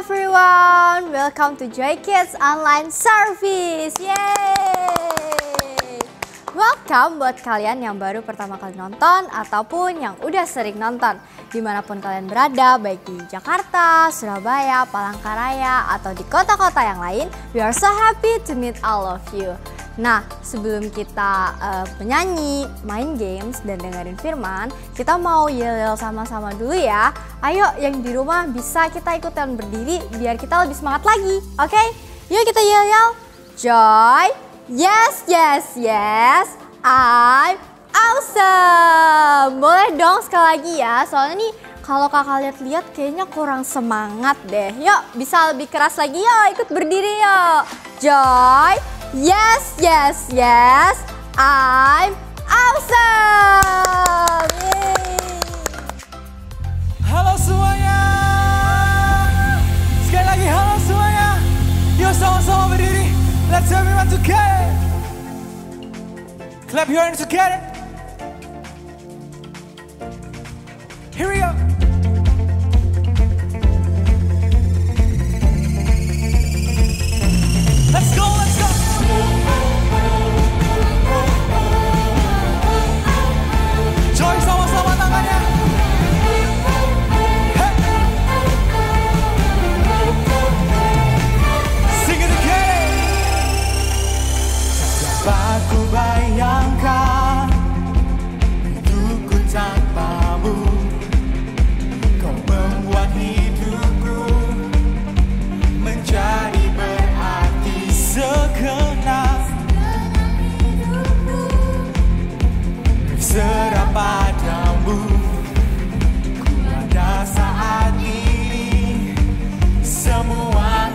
everyone, welcome to Joy Kids Online Service. Yeay! Welcome buat kalian yang baru pertama kali nonton ataupun yang udah sering nonton. Dimanapun kalian berada, baik di Jakarta, Surabaya, Palangkaraya, atau di kota-kota yang lain, we are so happy to meet all of you. Nah, sebelum kita menyanyi, main games, dan dengerin firman, kita mau yel-yel sama-sama dulu ya. Ayo yang di rumah bisa kita ikutan berdiri biar kita lebih semangat lagi, oke? Yuk kita yel-yel. Joy, yes, yes, yes, I'm awesome. Boleh dong sekali lagi ya, soalnya nih kalau kakak lihat-lihat kayaknya kurang semangat deh. Yuk bisa lebih keras lagi yuk, ikut berdiri yuk. Joy, yes, yes, yes, I'm awesome! Yeay. Halo semuanya! Sekali lagi halo semuanya! Yuk sama-sama berdiri. Let's everyone together! Clap your hands together! Here we go! Let's go, let's go! Joy sama-sama tangannya. Hey. Sing it again. Siapa ku bayangkan hidupku tanpamu. Kau membuat hidupku menjadi berarti segenap. Berserah padamu, ku ada saat ini. Semua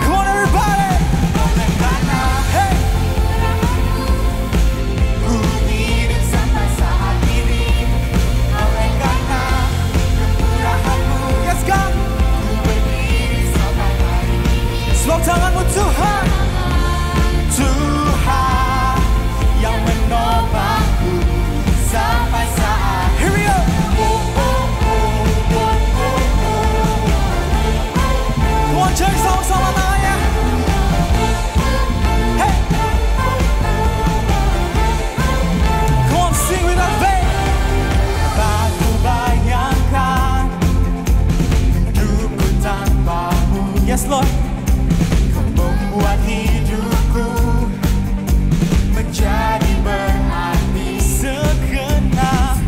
come on everybody. Oleh karena hey, ku hidup sampai saat ini. Oleh karena kemurahan-Mu, yes God, ku berdiri sampai hari ini. Sebab tangan-Mu Tuhan, Tuhan yang menopangku sampai saat. Here we go. Come on, Joy, sama-sama tangannya. Hey. Come on, sing with us, babe. Aku bayangkan hidupku tanpamu. Yes, Lord. Kau membuat hidupku menjadi berarti segenap.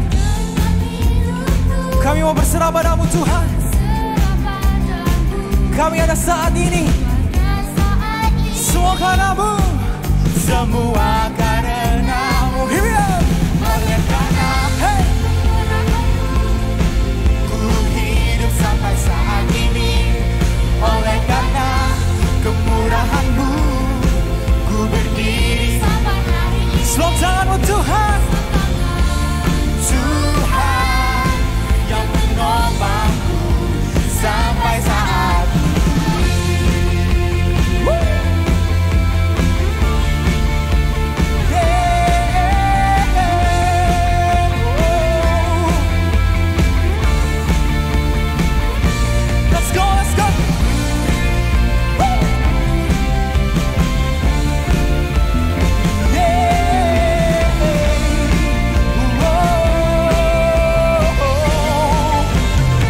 Kami mau berserah padamu Tuhan. Kami ada saat ini. Semua karena-Mu, semua karena-Mu. Here we go. Oleh karena hey, ku hidup sampai saat ini. Oleh karena kemurahan-Mu, ku berdiri sampai hari ini. Sebab tangan-Mu Tuhan, Tuhan yang menopangku sampai saat ini. Let's go, let's go.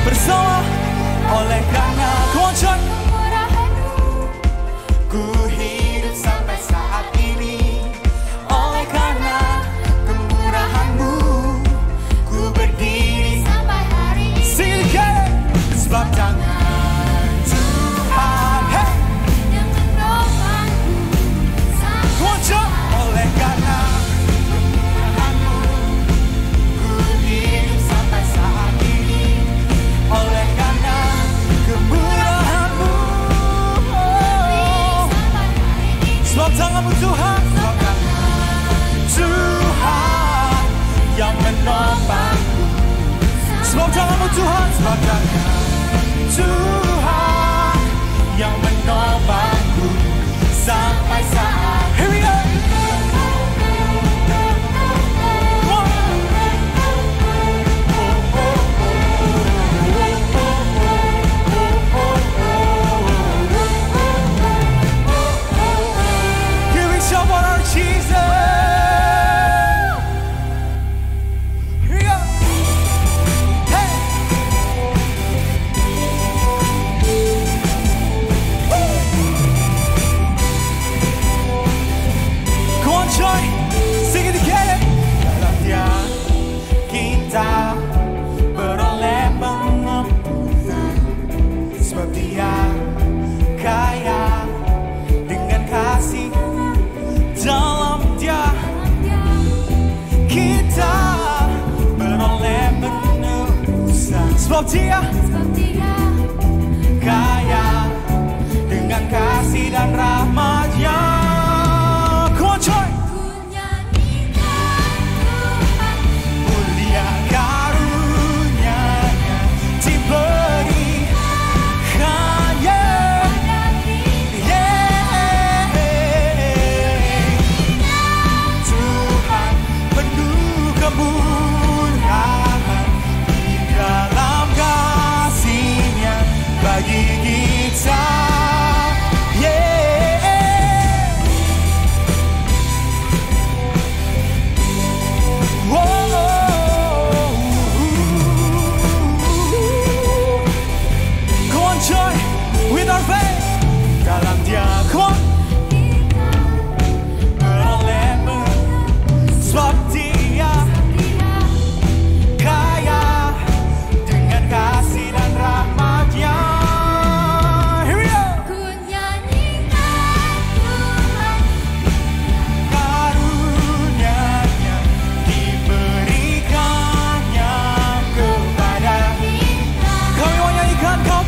Bersama oleh karena Joy, ku hidup sampai saat ini. Oleh karena kemurahan-Mu, ku berdiri sampai hari ini. Sing it again. Sebab tangan Tuhan hey, yang menopangku sampai Joy. Oleh karena kemurahan-Mu, ku hidup sampai saat ini. Oleh karena kemurahan-Mu, sebab tangan-Mu Tuhan, Tuhan yang menopangku. Sebab tangan-Mu Tuhan, sebab tangan Tuhan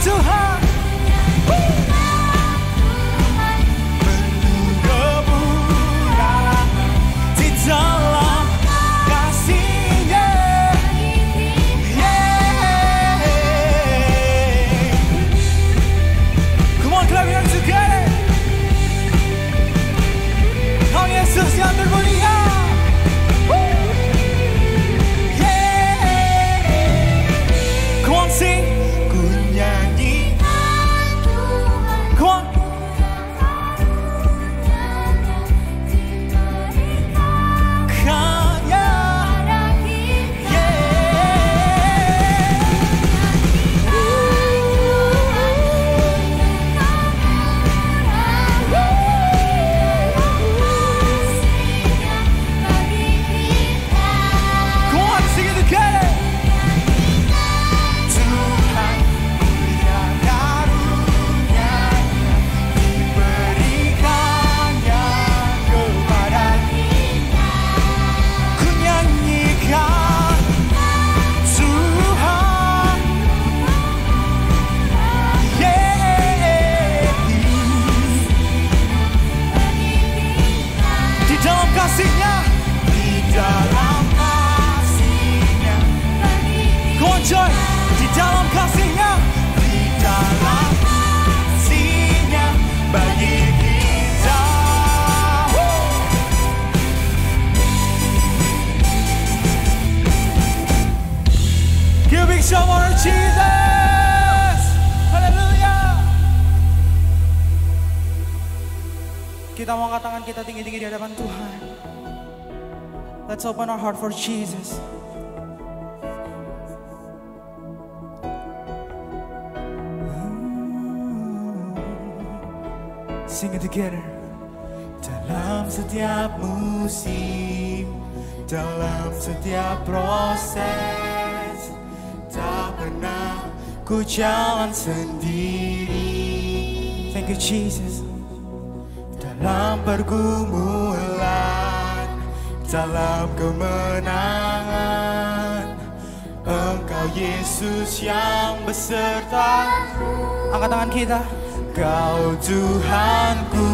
Tuhan. Penuh kemuliaan di dalam kasih-Nya. Yeah. Come on, clap your hands together. Oh, Yesus yang termulia. Come on, sing. Ku nyanyi. Come on. Kaya. Come on, sing it together. Tuhan mulia karunia diberikannya kepada kita. Ku nyanyikan Tuhan. Yeah. Di dalam kasih-Nya, di dalam kasih-Nya. Go on, Joy. Di dalam kasih-Nya, di dalam kasih-Nya bagi kita. Give a big shout out to Jesus. Haleluya. Kita mau angkat tangan kita tinggi-tinggi di hadapan Tuhan. Let's open our heart for Jesus. Sing it together. Dalam setiap musim, dalam setiap proses, tak pernah ku jalan sendiri. Thank you, Jesus. Dalam pergumulan, dalam kemenangan, Engkau Yesus yang beserta. Angkat tangan kita. Kau Tuhanku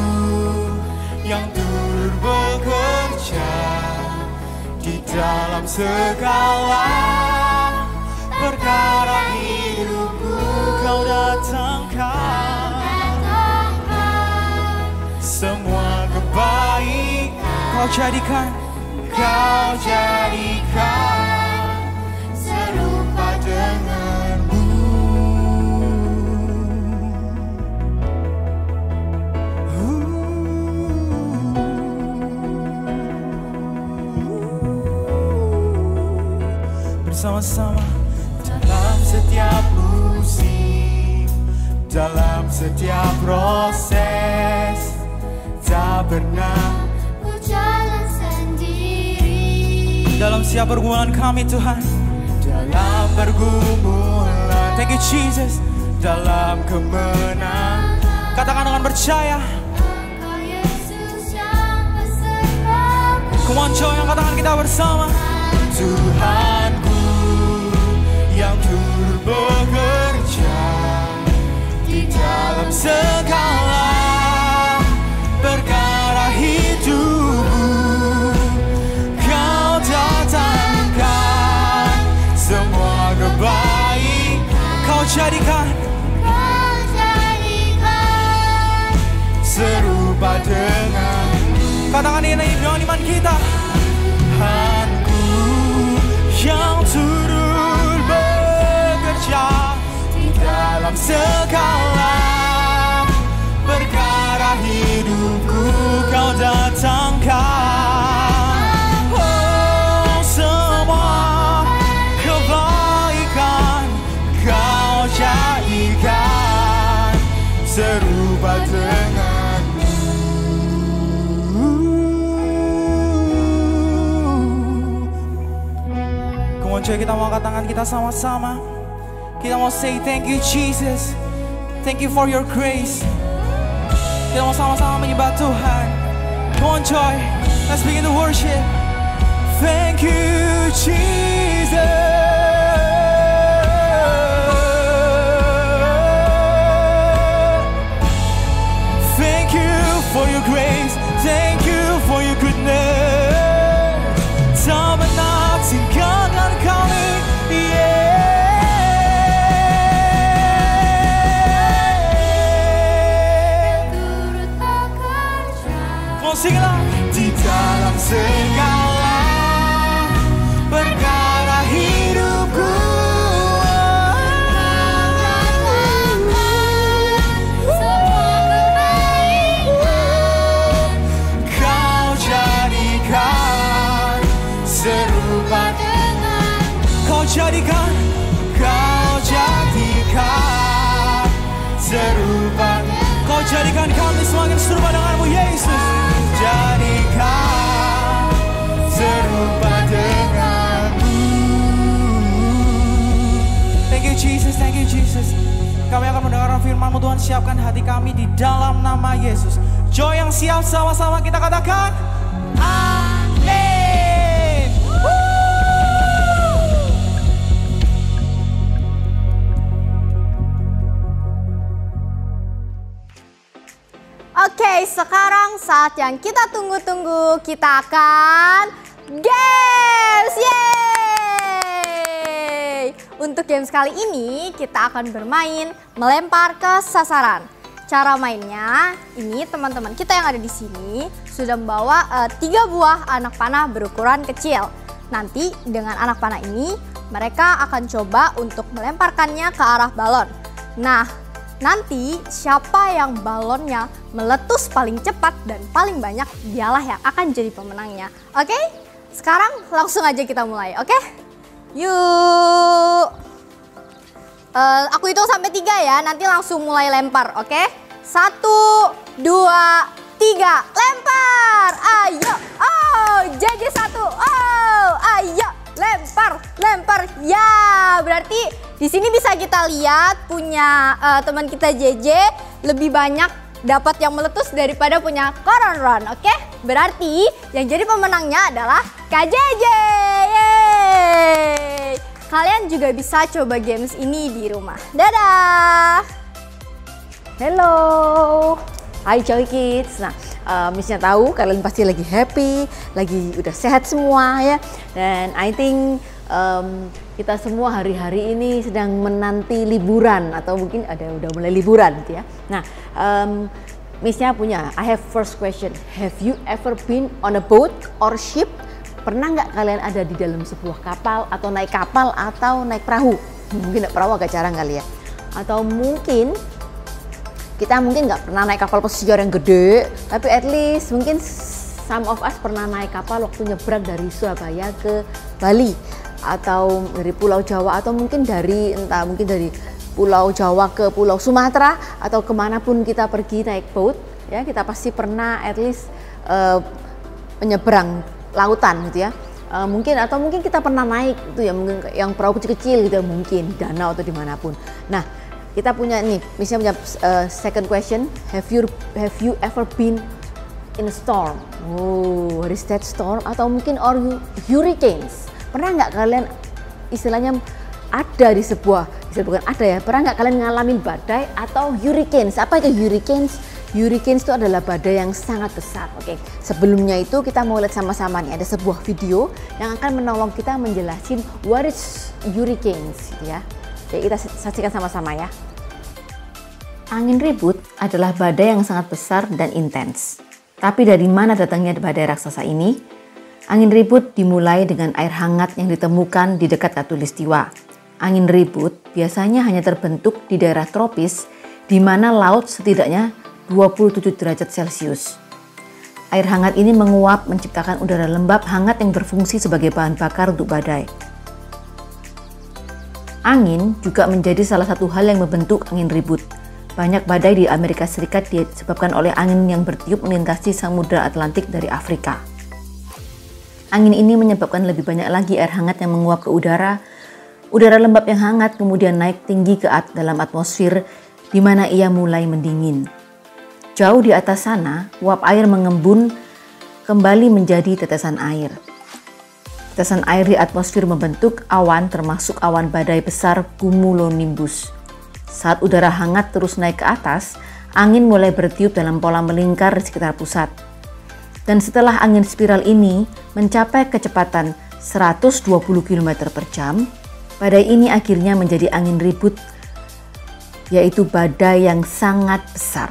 yang turut bekerja di dalam segala perkara hidupku. Kau datangkan semua kebaikan. Kau jadikan serupa denganmu. Bersama-sama dalam setiap musim, dalam setiap proses, tak pernah ku jalan sendiri. Dalam setiap pergumulan kami Tuhan, dalam pergumulan, thank you Jesus. Dalam kemenangan, katakan dengan percaya, Engkau Yesus yang besertaku. Come on, Joy, angkat tangan kita bersama. Tuhanku yang turut bekerja di dalam segala perkara hidupku. Kau datangkan semua kebaikan. Kau jadikan serupa dengan. Katakan ini dengan iman kita. Tuhanku yang turut bekerja di dalam segala perkara hidupku. Kau datangkan semua kebaikan. Kau jadikan serupa denganmu. Come on, coy, kita mau angkat tangan kita sama-sama. Kita mau say thank you Jesus. Thank you for your grace. Kita mau sama-sama menyembah Tuhan. Come on, coy, let's begin to worship. Thank you Jesus. mau Tuhan siapkan hati kami di dalam nama Yesus. Joy yang siap sama-sama kita katakan. Amin. Oke, sekarang saat yang kita tunggu-tunggu, kita akan games. Yeay! Untuk games kali ini kita akan bermain melempar ke sasaran. Cara mainnya, ini teman-teman kita yang ada di sini sudah membawa 3 buah anak panah berukuran kecil. Nanti dengan anak panah ini mereka akan coba untuk melemparkannya ke arah balon. Nah, nanti siapa yang balonnya meletus paling cepat dan paling banyak, dialah yang akan jadi pemenangnya. Oke? Sekarang langsung aja kita mulai, oke? Yuk! Aku hitung sampai 3 ya, nanti langsung mulai lempar, oke? 1, 2, 3, lempar! Ayo! Oh, JJ 1. Oh, ayo! Lempar. Ya, berarti di sini bisa kita lihat punya teman kita JJ lebih banyak dapat yang meletus daripada punya Koron Ron, oke? Berarti yang jadi pemenangnya adalah Kak JJ. Yeay! Kalian juga bisa coba games ini di rumah. Dadah! Hello, hai Joy Kids. Nah, Missnya tahu kalian pasti lagi happy, lagi udah sehat semua ya. Dan I think kita semua hari-hari ini sedang menanti liburan atau mungkin ada yang udah mulai liburan gitu ya. Nah, Missnya punya, I have first question. Have you ever been on a boat or ship? Pernah nggak kalian ada di dalam sebuah kapal atau naik perahu? Mungkin naik perahu agak jarang kali ya. Atau mungkin kita nggak pernah naik kapal pesiar yang gede, tapi at least mungkin some of us pernah naik kapal waktu nyebrang dari Surabaya ke Bali, atau dari Pulau Jawa, atau mungkin dari Pulau Jawa ke Pulau Sumatera, atau kemanapun kita pergi naik boat, ya kita pasti pernah at least menyeberang lautan gitu ya. Mungkin kita pernah naik itu ya, mungkin yang perahu kecil-kecil gitu, mungkin danau atau dimanapun. Nah, kita punya nih, misalnya punya second question. Have you ever been in a storm? Oh, what is that storm? Atau mungkin hurricanes? Pernah nggak kalian istilahnya ada di pernah nggak kalian ngalamin badai atau hurricanes? Apa itu hurricanes? Hurricanes itu adalah badai yang sangat besar. Oke, sebelumnya itu kita mau lihat sama-sama nih, ada sebuah video yang akan menolong kita menjelasin what is hurricanes gitu ya. Oke, kita saksikan sama-sama ya. Angin ribut adalah badai yang sangat besar dan intens. Tapi dari mana datangnya badai raksasa ini? Angin ribut dimulai dengan air hangat yang ditemukan di dekat Khatulistiwa. Angin ribut biasanya hanya terbentuk di daerah tropis di mana laut setidaknya 27 derajat Celcius. Air hangat ini menguap menciptakan udara lembab hangat yang berfungsi sebagai bahan bakar untuk badai. Angin juga menjadi salah satu hal yang membentuk angin ribut. Banyak badai di Amerika Serikat disebabkan oleh angin yang bertiup melintasi Samudra Atlantik dari Afrika. Angin ini menyebabkan lebih banyak lagi air hangat yang menguap ke udara. Udara lembab yang hangat kemudian naik tinggi ke dalam atmosfer di mana ia mulai mendingin. Jauh di atas sana, uap air mengembun kembali menjadi tetesan air. Tetesan air di atmosfer membentuk awan termasuk awan badai besar cumulonimbus. Saat udara hangat terus naik ke atas, angin mulai bertiup dalam pola melingkar di sekitar pusat. Dan setelah angin spiral ini mencapai kecepatan 120 km per jam, badai ini akhirnya menjadi angin ribut, yaitu badai yang sangat besar.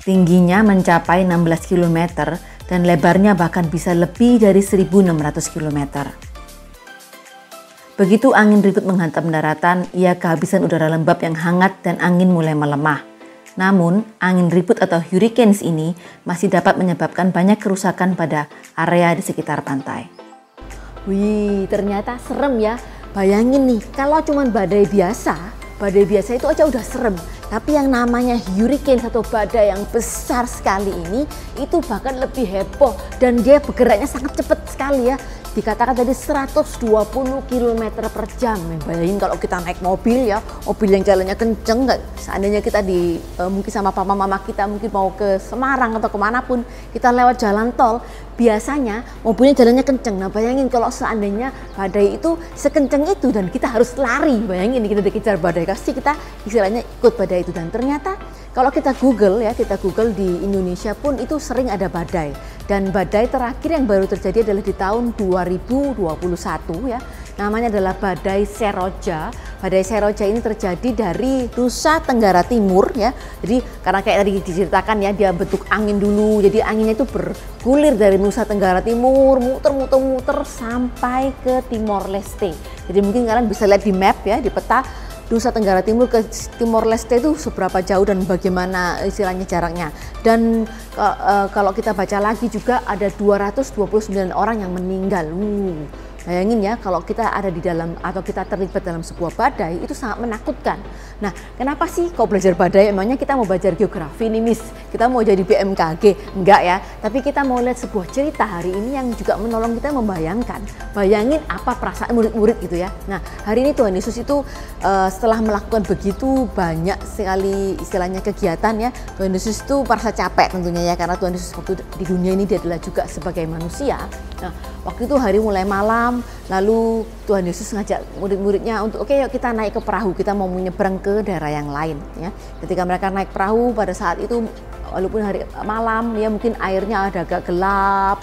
Tingginya mencapai 16 km dan lebarnya bahkan bisa lebih dari 1.600 km. Begitu angin ribut menghantam daratan, ia kehabisan udara lembab yang hangat dan angin mulai melemah. Namun, angin ribut atau hurricanes ini masih dapat menyebabkan banyak kerusakan pada area di sekitar pantai. Wih, ternyata serem ya. Bayangin nih, kalau cuma badai biasa itu aja udah serem. Tapi yang namanya hurricane atau badai yang besar sekali ini, itu bahkan lebih heboh dan dia bergeraknya sangat cepat sekali ya. dikatakan tadi 120 km per jam. Bayangin kalau kita naik mobil ya, mobil yang jalannya kenceng, seandainya kita mungkin sama papa mama kita mungkin mau ke Semarang atau kemanapun, kita lewat jalan tol, biasanya mobilnya jalannya kenceng. Nah bayangin kalau seandainya badai itu sekenceng itu dan kita harus lari, bayangin kita dikejar badai, pasti kita istilahnya ikut badai itu. Dan ternyata kalau kita Google di Indonesia pun itu sering ada badai. Dan badai terakhir yang baru terjadi adalah di tahun 2021 ya. Namanya adalah badai Seroja. Badai Seroja ini terjadi dari Nusa Tenggara Timur ya. Jadi karena kayak tadi diceritakan ya, dia bentuk angin dulu. Jadi anginnya itu bergulir dari Nusa Tenggara Timur, muter sampai ke Timor Leste. Jadi mungkin kalian bisa lihat di map ya, di peta Nusa Tenggara Timur ke Timor Leste itu seberapa jauh dan bagaimana istilahnya jaraknya. Dan kalau kita baca lagi juga ada 229 orang yang meninggal. Bayangin ya, kalau kita ada di dalam atau kita terlibat dalam sebuah badai itu sangat menakutkan. Nah, kenapa sih kok belajar badai? Emangnya kita mau belajar geografi nih Miss? Kita mau jadi BMKG? Enggak ya, tapi kita mau lihat sebuah cerita hari ini yang juga menolong kita membayangkan. Bayangin apa perasaan murid-murid gitu ya. Nah, hari ini Tuhan Yesus itu setelah melakukan begitu banyak sekali istilahnya kegiatan ya, Tuhan Yesus itu merasa capek tentunya ya, karena Tuhan Yesus waktu di dunia ini dia adalah juga sebagai manusia. Nah, waktu itu hari mulai malam, lalu Tuhan Yesus ngajak murid-muridnya untuk oke, yuk kita naik ke perahu, kita mau menyeberang ke daerah yang lain ya. Ketika mereka naik perahu pada saat itu walaupun hari malam ya, mungkin airnya ada agak gelap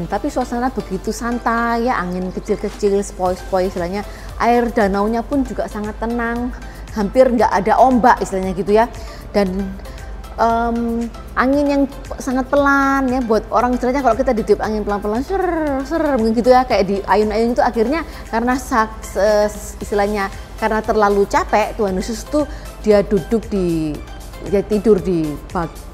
tapi suasana begitu santai ya, angin kecil-kecil sepoi-sepoi istilahnya, air danaunya pun juga sangat tenang, hampir nggak ada ombak istilahnya gitu ya. Dan angin yang sangat pelan ya, buat orang istilahnya kalau kita ditiup angin pelan-pelan ser mungkin gitu ya, kayak di ayun-ayun itu akhirnya karena istilahnya karena terlalu capek, Tuhan Yesus tuh dia tidur di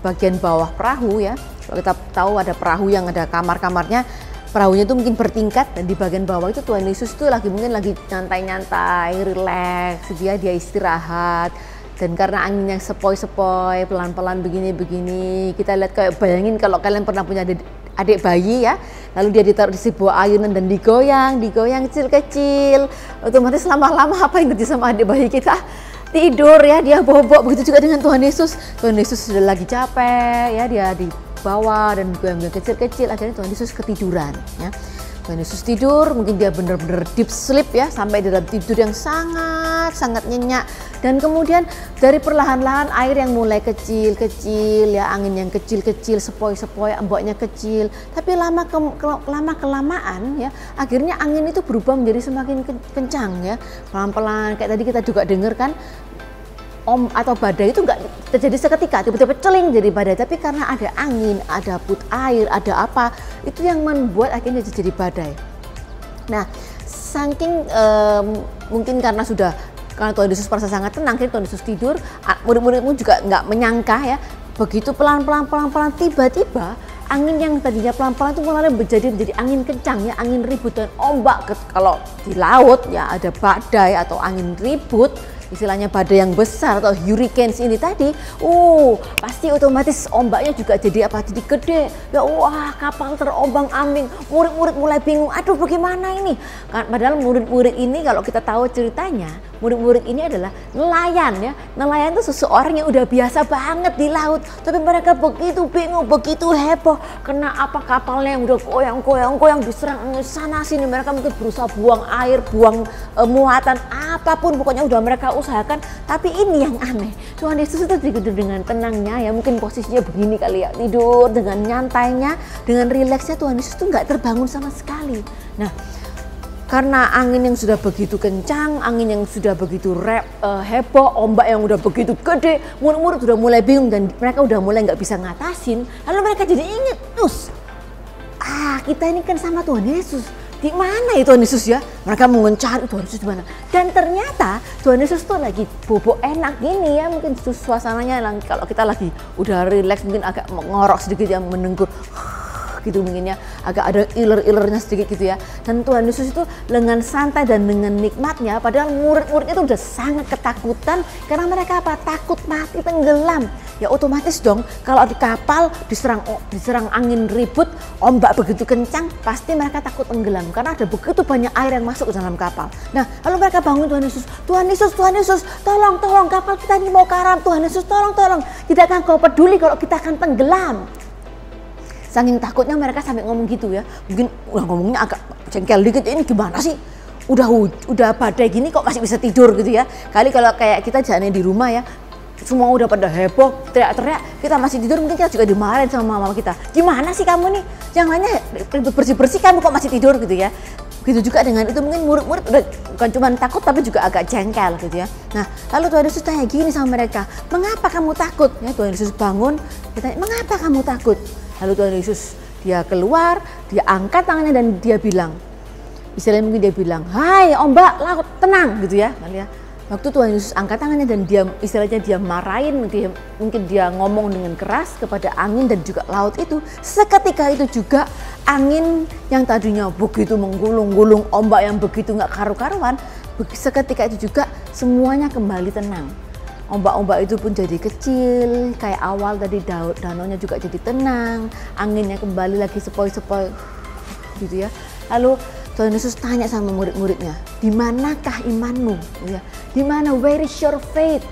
bagian bawah perahu ya. Kalau kita tahu ada perahu yang ada kamar-kamarnya, perahunya itu mungkin bertingkat, dan di bagian bawah itu Tuhan Yesus tuh mungkin lagi nyantai-nyantai, rileks, dia istirahat. Dan karena anginnya sepoi-sepoi, pelan-pelan begini-begini, kita lihat kayak bayangin kalau kalian pernah punya adik bayi ya, lalu dia ditaruh di sebuah ayunan dan digoyang kecil-kecil, otomatis lama-lama apa yang terjadi sama adik bayi kita? Tidur ya, dia bobok. Begitu juga dengan Tuhan Yesus. Tuhan Yesus sudah lagi capek ya, dia di bawah dan goyang-goyang kecil-kecil, akhirnya Tuhan Yesus ketiduran ya. Tuhan Yesus tidur, mungkin dia benar-benar deep sleep ya, sampai dalam tidur yang sangat nyenyak. Dan kemudian dari perlahan-lahan air yang mulai kecil-kecil ya, angin yang kecil-kecil, sepoi-sepoi, ombaknya kecil. Tapi lama-kelamaan ya, akhirnya angin itu berubah menjadi semakin kencang ya, pelan-pelan. Kayak tadi kita juga dengar kan, atau badai itu enggak terjadi seketika, tiba-tiba celing jadi badai, tapi karena ada angin, ada air, ada apa, itu yang membuat akhirnya jadi badai. Nah, saking mungkin karena Tuhan Yesus merasa sangat tenang, Tuhan Yesus tidur, murid-muridmu juga nggak menyangka ya, begitu pelan-pelan tiba-tiba angin yang tadinya pelan-pelan itu mulai menjadi angin kencang ya, angin ribut dan ombak. Kalau di laut ya ada badai atau angin ribut, istilahnya badai yang besar atau hurricanes ini tadi, pasti otomatis ombaknya juga jadi gede ya, wah kapal terombang-ambing, murid-murid mulai bingung, aduh bagaimana ini kan, padahal murid-murid ini kalau kita tahu ceritanya, murid-murid ini adalah nelayan ya. Nelayan itu seseorang yang udah biasa banget di laut, tapi mereka begitu bingung, begitu heboh, kena apa kapalnya yang udah goyang diserang sana sini, mereka mungkin berusaha buang air, buang muatan apapun, pokoknya udah mereka usahakan. Tapi ini yang aneh, Tuhan Yesus itu tidur dengan tenangnya ya, mungkin posisinya begini kali ya, tidur dengan nyantainya, dengan rileksnya. Tuhan Yesus itu nggak terbangun sama sekali. Nah, karena angin yang sudah begitu kencang, angin yang sudah begitu heboh, ombak yang udah begitu gede, murid-murid sudah mulai bingung dan mereka udah mulai nggak bisa ngatasin. Lalu mereka jadi ingat, kita ini kan sama Tuhan Yesus. Di mana ya Tuhan Yesus ya? Mereka mau mencari Tuhan Yesus di mana. Dan ternyata Tuhan Yesus tuh lagi bobok enak gini ya, mungkin suasananya kalau kita lagi udah relax, mungkin agak ngorok sedikit ya, menengkur gitu mungkin ya, agak ada iler-ilernya sedikit gitu ya. Dan Tuhan Yesus itu dengan santai dan dengan nikmatnya, padahal murid-murid itu udah sangat ketakutan karena mereka takut mati tenggelam. ya otomatis dong kalau di kapal diserang angin ribut, ombak begitu kencang, pasti mereka takut tenggelam karena ada begitu banyak air yang masuk ke dalam kapal. Nah, lalu mereka bangun, Tuhan Yesus, Tuhan Yesus, Tuhan Yesus, tolong, tolong, kapal kita ini mau karam, Tuhan Yesus, tolong, tolong. Tidakkah Kau peduli kalau kita akan tenggelam? Saking takutnya mereka sampai ngomong gitu ya. Mungkin ngomongnya agak jengkel dikit, ini gimana sih? Udah badai gini kok masih bisa tidur gitu ya. Kali kalau kayak kita jalan di rumah ya, semua udah pada heboh, teriak-teriak, kita masih tidur, mungkin kita juga dimarahin sama mama kita. Gimana sih kamu nih? Yang lainnya bersih-bersih, kamu kok masih tidur gitu ya. Begitu juga dengan itu, mungkin murid-murid bukan cuma takut tapi juga agak jengkel gitu ya. Nah, lalu Tuhan Yesus tanya gini sama mereka, mengapa kamu takut? Ya, Tuhan Yesus bangun, dia tanya, mengapa kamu takut? Lalu Tuhan Yesus dia keluar, dia angkat tangannya dan dia bilang, istilahnya mungkin dia bilang, hai ombak, laut, tenang gitu ya. Waktu Tuhan Yesus angkat tangannya dan dia istilahnya dia marahin, mungkin dia ngomong dengan keras kepada angin dan juga laut itu, seketika itu juga angin yang tadinya begitu menggulung-gulung, ombak yang begitu nggak karu-karuan, seketika itu juga semuanya kembali tenang. Ombak-ombak itu pun jadi kecil, kayak awal tadi danaunya juga jadi tenang, anginnya kembali lagi sepoi-sepoi gitu ya. Lalu Tuhan Yesus tanya sama murid-muridnya, di manakah imanmu? Ya, di mana? Where is your faith?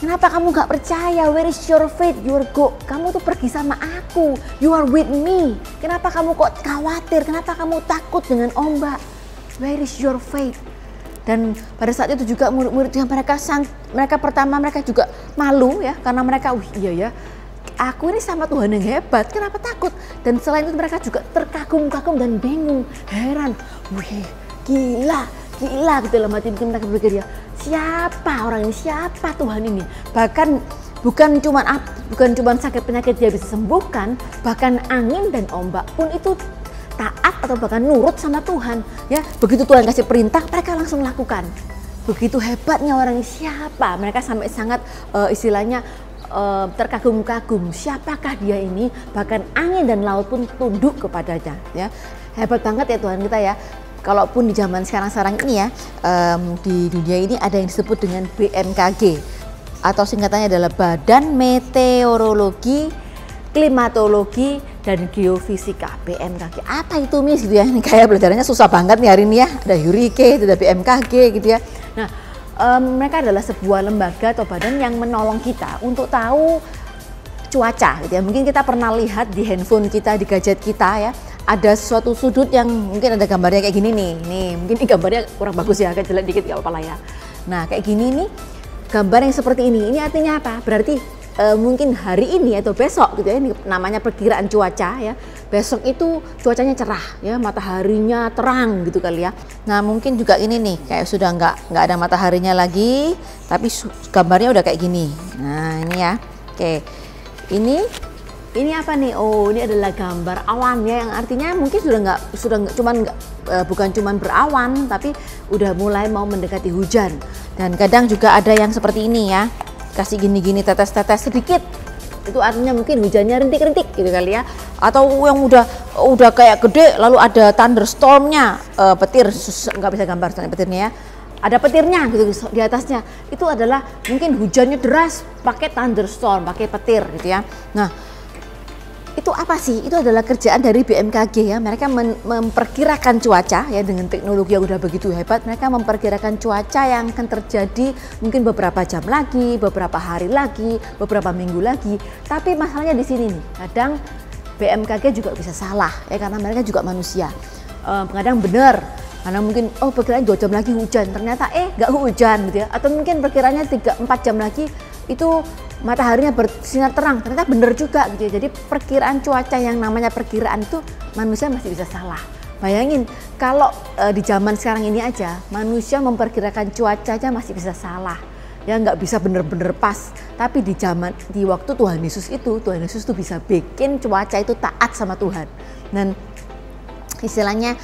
Kenapa kamu gak percaya? Where is your faith? Kamu tuh pergi sama aku. You are with me. Kenapa kamu kok khawatir? Kenapa kamu takut dengan ombak? Where is your faith? Dan pada saat itu juga murid-murid yang mereka pertama juga malu ya, karena mereka iya ya, aku ini sama Tuhan yang hebat, kenapa takut? Dan selain itu mereka juga terkagum-kagum dan bingung, heran, wih gila gitu dalam hati, mungkin mereka berpikir ya, siapa orang ini, siapa Tuhan ini? Bahkan bukan cuma sakit penyakit dia bisa sembuhkan, bahkan angin dan ombak pun itu taat atau bahkan nurut sama Tuhan ya. Begitu Tuhan kasih perintah, mereka langsung lakukan. Begitu hebatnya orang ini, siapa? Mereka sampai sangat istilahnya terkagum-kagum, siapakah dia ini, bahkan angin dan laut pun tunduk kepadanya ya. Hebat banget ya Tuhan kita ya. Kalaupun di zaman sekarang ini ya, di dunia ini ada yang disebut dengan BMKG atau singkatannya adalah Badan Meteorologi, Klimatologi dan Geofisika, BMKG. Apa itu Miss gitu ya, ini kayak belajarannya susah banget nih hari ini ya, ada hurricane, ada BMKG gitu ya. Nah, mereka adalah sebuah lembaga atau badan yang menolong kita untuk tahu cuaca gitu ya. Mungkin kita pernah lihat di handphone kita, di gadget kita ya, ada suatu sudut yang mungkin ada gambarnya kayak gini nih, mungkin ini gambarnya kurang bagus ya, agak jelek dikit gak apa-apa lah ya. Nah kayak gini nih, gambar yang seperti ini artinya apa? Berarti mungkin hari ini atau besok gitu ya, ini namanya perkiraan cuaca ya. Besok itu cuacanya cerah ya, mataharinya terang gitu kali ya. Nah mungkin juga ini nih, kayak sudah nggak ada mataharinya lagi, tapi gambarnya udah kayak gini. Nah ini ya, oke. Ini apa nih? Oh, ini adalah gambar awannya, yang artinya mungkin bukan cuman berawan, tapi udah mulai mau mendekati hujan. Dan kadang juga ada yang seperti ini ya, kasih gini-gini tetes-tetes sedikit. Itu artinya mungkin hujannya rintik-rintik gitu kali ya. Atau yang udah kayak gede lalu ada thunderstormnya, petir, nggak bisa gambar petirnya ya. Ada petirnya gitu di atasnya. Itu adalah mungkin hujannya deras pakai thunderstorm, pakai petir gitu ya. Nah, itu apa sih? Itu adalah kerjaan dari BMKG ya. Mereka memperkirakan cuaca ya, dengan teknologi yang udah begitu hebat. Mereka memperkirakan cuaca yang akan terjadi mungkin beberapa jam lagi, beberapa hari lagi, beberapa minggu lagi. Tapi masalahnya di sini nih, kadang BMKG juga bisa salah ya, karena mereka juga manusia. Kadang benar, karena mungkin perkiraan 2 jam lagi hujan, ternyata nggak hujan gitu ya. Atau mungkin perkiranya 3-4 jam lagi itu mataharinya bersinar terang, ternyata benar juga gitu ya. Jadi perkiraan cuaca yang namanya perkiraan itu manusia masih bisa salah. Bayangin kalau di zaman sekarang ini aja manusia memperkirakan cuaca aja masih bisa salah ya, nggak bisa bener-bener pas. Tapi di waktu Tuhan Yesus tuh bisa bikin cuaca itu taat sama Tuhan. Dan istilahnya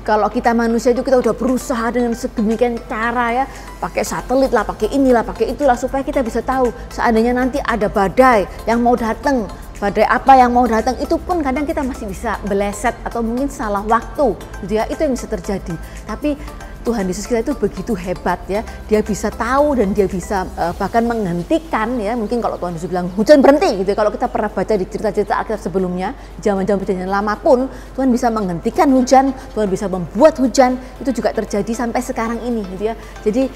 kalau kita manusia itu kita udah berusaha dengan sedemikian cara ya, pakai satelit lah, pakai inilah, pakai itulah, supaya kita bisa tahu seandainya nanti ada badai yang mau datang, badai apa yang mau datang, itu pun kadang kita masih bisa beleset atau mungkin salah waktu gitu ya, itu yang bisa terjadi. Tapi Tuhan Yesus kita itu begitu hebat ya. Dia bisa tahu dan dia bisa bahkan menghentikan ya. Mungkin kalau Tuhan Yesus bilang hujan berhenti gitu ya. Kalau kita pernah baca di cerita-cerita Alkitab sebelumnya, zaman-zaman perjanjian lama pun Tuhan bisa menghentikan hujan, Tuhan bisa membuat hujan. Itu juga terjadi sampai sekarang ini gitu ya. Jadi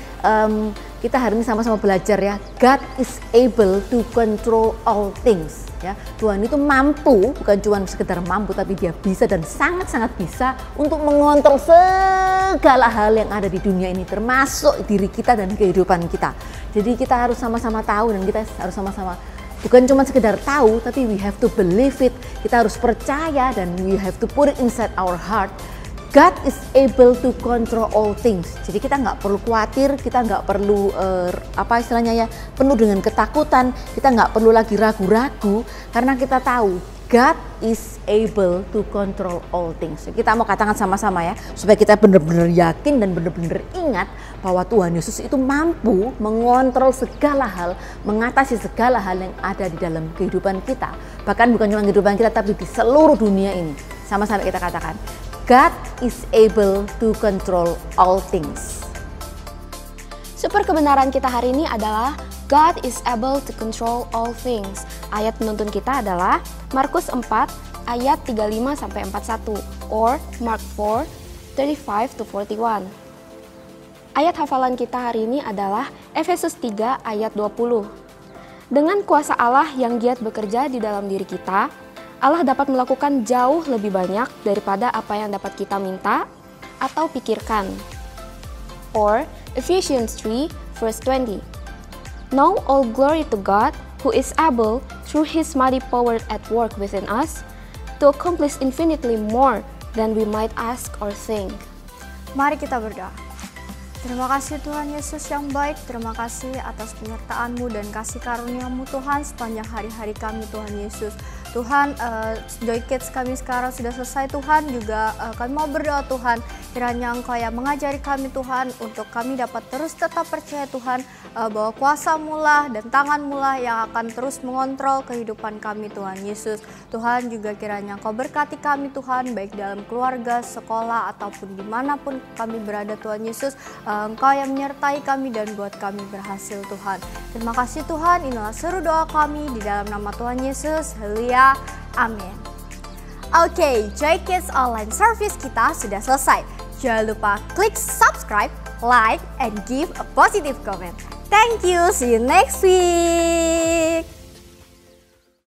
kita hari ini sama-sama belajar ya. God is able to control all things. Ya, Tuhan itu mampu, bukan cuma sekedar mampu, tapi dia bisa dan sangat-sangat bisa untuk mengontrol segala hal yang ada di dunia ini, termasuk diri kita dan kehidupan kita. Jadi kita harus sama-sama tahu dan kita harus sama-sama bukan cuma sekedar tahu, tapi we have to believe it. Kita harus percaya dan we have to put it inside our heart. God is able to control all things. Jadi kita nggak perlu khawatir, kita nggak perlu penuh dengan ketakutan, kita nggak perlu lagi ragu-ragu karena kita tahu God is able to control all things. Kita mau katakan sama-sama ya, supaya kita benar-benar yakin dan benar-benar ingat bahwa Tuhan Yesus itu mampu mengontrol segala hal, mengatasi segala hal yang ada di dalam kehidupan kita. Bahkan bukan cuma kehidupan kita, tapi di seluruh dunia ini. Sama-sama kita katakan, God is able to control all things. Super kebenaran kita hari ini adalah God is able to control all things. Ayat penuntun kita adalah Markus 4 ayat 35-41 or Mark 4 35-41. Ayat hafalan kita hari ini adalah Efesus 3 ayat 20. Dengan kuasa Allah yang giat bekerja di dalam diri kita, Allah dapat melakukan jauh lebih banyak daripada apa yang dapat kita minta atau pikirkan. Or Ephesians 3 verse 20. Now all glory to God who is able through his mighty power at work within us to accomplish infinitely more than we might ask or think. Mari kita berdoa. Terima kasih Tuhan Yesus yang baik, terima kasih atas penyertaan-Mu dan kasih karunia-Mu Tuhan sepanjang hari-hari kami Tuhan Yesus. Tuhan, Joy Kids kami sekarang sudah selesai Tuhan, juga kami mau berdoa Tuhan, kiranya Engkau yang mengajari kami Tuhan, untuk kami dapat terus tetap percaya Tuhan, bahwa kuasa-Mu lah dan tangan-Mu lah yang akan terus mengontrol kehidupan kami Tuhan Yesus. Tuhan juga kiranya Engkau berkati kami Tuhan, baik dalam keluarga, sekolah, ataupun dimanapun kami berada Tuhan Yesus, Engkau yang menyertai kami dan buat kami berhasil Tuhan. Terima kasih Tuhan, inilah seru doa kami di dalam nama Tuhan Yesus. Haleluya, amin. Oke, Joy Kids online service kita sudah selesai. Jangan lupa klik subscribe, like, and give a positive comment. Thank you, see you next week.